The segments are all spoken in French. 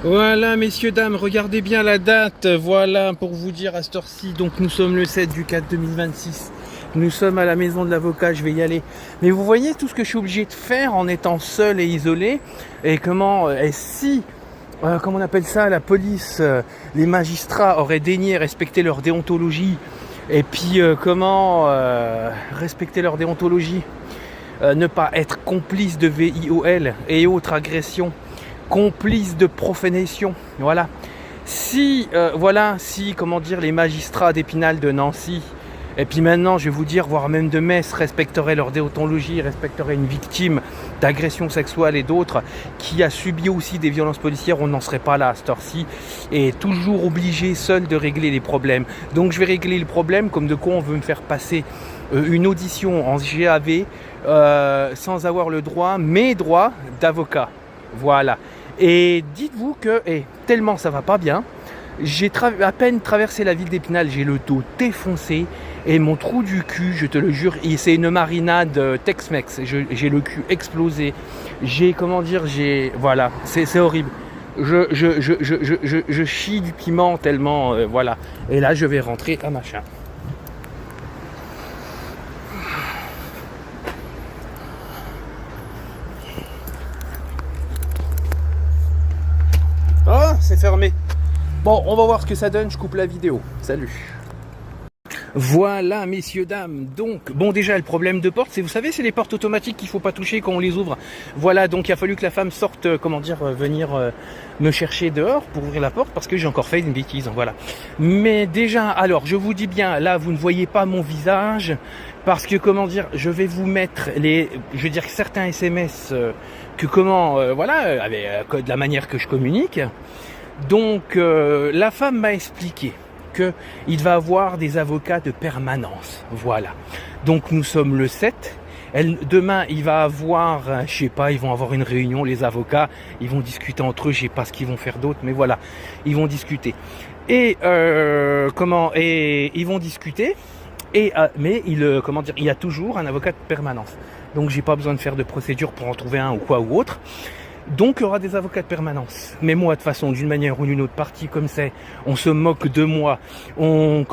Voilà, messieurs, dames, regardez bien la date. Voilà, pour vous dire à cette heure-ci, donc nous sommes le 7 du 4 2026. Nous sommes à la maison de l'avocat, je vais y aller. Mais vous voyez tout ce que je suis obligé de faire en étant seul et isolé. Et comment, et si, comment on appelle ça, la police, les magistrats auraient daigné respecter leur déontologie. Et puis, respecter leur déontologie, ne pas être complice de VIOL et autres agressions, complice de profanation, voilà. Si, comment dire, les magistrats d'Épinal, de Nancy, et puis maintenant, je vais vous dire, voire même de Metz, respecteraient leur déontologie, respecteraient une victime d'agression sexuelle et d'autres, qui a subi aussi des violences policières, on n'en serait pas là à cette heure-ci, et toujours obligé seul de régler les problèmes. Donc je vais régler le problème, comme de quoi on veut me faire passer une audition en GAV, sans avoir le droit, mes droits d'avocat. Voilà. Et dites-vous que, tellement ça va pas bien, j'ai à peine traversé la ville d'Épinal, j'ai le dos défoncé et mon trou du cul, je te le jure, c'est une marinade Tex-Mex. J'ai le cul explosé. Voilà, c'est horrible. Je chie du piment tellement, voilà. Et là, je vais rentrer à machin. Oh, c'est fermé. Bon, on va voir ce que ça donne, je coupe la vidéo. Salut. Voilà, messieurs, dames. Donc, bon, déjà, le problème de porte, c'est, vous savez, c'est les portes automatiques qu'il faut pas toucher quand on les ouvre. Voilà, donc il a fallu que la femme sorte, venir me chercher dehors pour ouvrir la porte parce que j'ai encore fait une bêtise, voilà. Mais déjà, alors, je vous dis bien, là, vous ne voyez pas mon visage parce que, je vais vous mettre certains SMS de la manière que je communique. Donc, la femme m'a expliqué qu'il va avoir des avocats de permanence. Voilà. Donc, nous sommes le 7. Demain, il va avoir, ils vont avoir une réunion, les avocats. Ils vont discuter entre eux. Je sais pas ce qu'ils vont faire d'autre, mais voilà. Ils vont discuter. Et ils vont discuter. Mais il y a toujours un avocat de permanence. Donc, j'ai pas besoin de faire de procédure pour en trouver un ou autre. Donc il y aura des avocats de permanence. Mais moi, de toute façon, d'une manière ou d'une autre partie comme c'est, on se moque de moi. On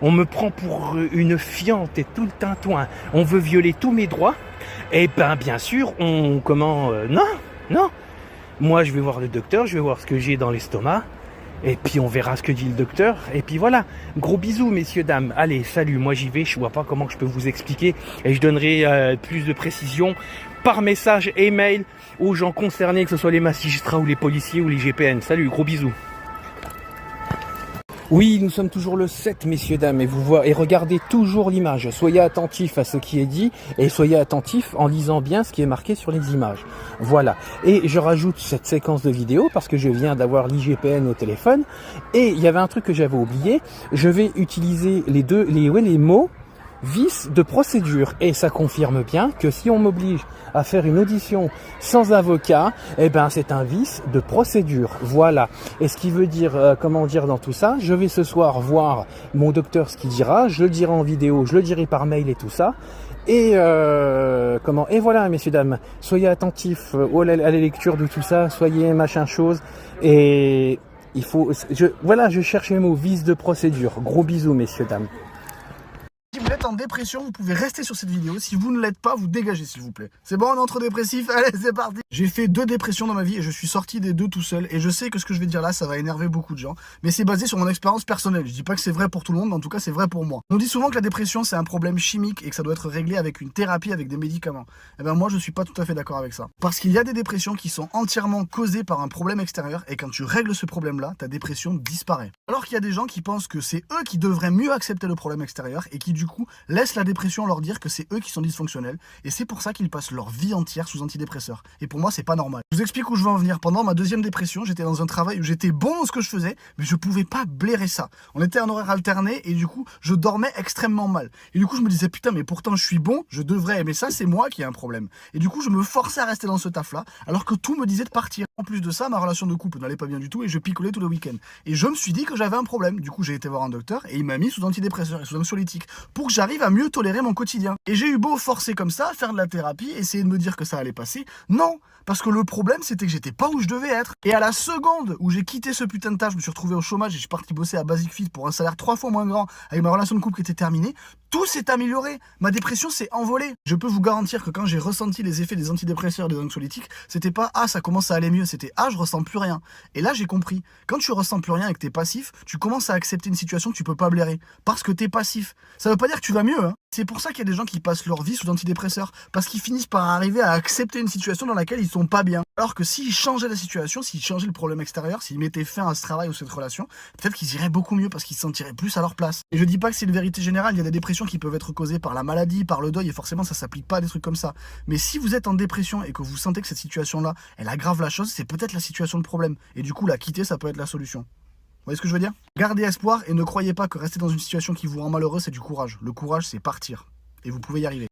me prend pour une fiente et tout le tintouin. On veut violer tous mes droits. Et ben bien sûr, non. Moi, je vais voir le docteur, je vais voir ce que j'ai dans l'estomac. Et puis on verra ce que dit le docteur. Et puis voilà, gros bisous messieurs, dames. Allez, salut, moi j'y vais, je vois pas comment je peux vous expliquer. Et je donnerai plus de précisions par message et mail aux gens concernés, que ce soit les magistrats ou les policiers ou les GPN. Salut, gros bisous. Oui, nous sommes toujours le 7, messieurs, dames, et regardez toujours l'image. Soyez attentifs à ce qui est dit et soyez attentifs en lisant bien ce qui est marqué sur les images. Voilà. Et je rajoute cette séquence de vidéo parce que je viens d'avoir l'IGPN au téléphone et il y avait un truc que j'avais oublié. Je vais utiliser les mots vice de procédure et ça confirme bien que si on m'oblige à faire une audition sans avocat, c'est un vice de procédure. Voilà. Et ce qui veut dire, dans tout ça, je vais ce soir voir mon docteur ce qu'il dira, je le dirai en vidéo, je le dirai par mail et tout ça. Et voilà, messieurs, dames, soyez attentifs à la lecture de tout ça, soyez machin chose. Et je cherche les mots vice de procédure. Gros bisous, messieurs, dames. Si vous êtes en dépression, vous pouvez rester sur cette vidéo. Si vous ne l'êtes pas, vous dégagez s'il vous plaît. C'est bon, on est entre dépressifs. Allez, c'est parti. J'ai fait 2 dépressions dans ma vie et je suis sorti des 2 tout seul. Et je sais que ce que je vais dire là, ça va énerver beaucoup de gens. Mais c'est basé sur mon expérience personnelle. Je dis pas que c'est vrai pour tout le monde, mais en tout cas, c'est vrai pour moi. On dit souvent que la dépression, c'est un problème chimique et que ça doit être réglé avec une thérapie, avec des médicaments. Moi, je suis pas tout à fait d'accord avec ça. Parce qu'il y a des dépressions qui sont entièrement causées par un problème extérieur et quand tu règles ce problème-là, ta dépression disparaît. Alors qu'il y a des gens qui pensent que c'est eux qui devraient mieux accepter le problème extérieur et qui, du coup, laissent la dépression leur dire que c'est eux qui sont dysfonctionnels et c'est pour ça qu'ils passent leur vie entière sous antidépresseurs. Et pour moi, c'est pas normal. Je vous explique où je veux en venir. Pendant ma 2e dépression, j'étais dans un travail où j'étais bon dans ce que je faisais, mais je pouvais pas blairer ça. On était en horaire alterné et du coup, je dormais extrêmement mal. Et du coup, je me disais, putain, mais pourtant, je suis bon, je devrais aimer ça, c'est moi qui ai un problème. Et du coup, je me forçais à rester dans ce taf-là, alors que tout me disait de partir. En plus de ça, ma relation de couple n'allait pas bien du tout et je picolais tous les week-ends. Et je me suis dit que j'avais un problème. Du coup, j'ai été voir un docteur et il m'a mis sous antidépresseur et sous anxiolytique pour que j'arrive à mieux tolérer mon quotidien. Et j'ai eu beau forcer comme ça, faire de la thérapie, essayer de me dire que ça allait passer. Non, parce que le problème, c'était que j'étais pas où je devais être. Et à la seconde où j'ai quitté ce putain de taf, je me suis retrouvé au chômage et je suis parti bosser à Basic Fit pour un salaire 3 fois moins grand avec ma relation de couple qui était terminée. Tout s'est amélioré. Ma dépression s'est envolée. Je peux vous garantir que quand j'ai ressenti les effets des antidépresseurs et des anxiolytiques, c'était pas « Ah, ça commence à aller mieux », c'était « Ah, je ressens plus rien ». Et là, j'ai compris. Quand tu ressens plus rien et que t'es passif, tu commences à accepter une situation que tu peux pas blairer. Parce que t'es passif. Ça veut pas dire que tu vas mieux, hein. C'est pour ça qu'il y a des gens qui passent leur vie sous antidépresseurs. Parce qu'ils finissent par arriver à accepter une situation dans laquelle ils sont pas bien. Alors que s'ils changeaient la situation, s'ils changeaient le problème extérieur, s'ils mettaient fin à ce travail ou cette relation, peut-être qu'ils iraient beaucoup mieux parce qu'ils se sentiraient plus à leur place. Et je dis pas que c'est une vérité générale, il y a des dépressions qui peuvent être causées par la maladie, par le deuil, et forcément ça s'applique pas à des trucs comme ça. Mais si vous êtes en dépression et que vous sentez que cette situation-là, elle aggrave la chose, c'est peut-être la situation de problème. Et du coup, la quitter, ça peut être la solution. Vous voyez ce que je veux dire? Gardez espoir et ne croyez pas que rester dans une situation qui vous rend malheureux, c'est du courage. Le courage, c'est partir. Et vous pouvez y arriver.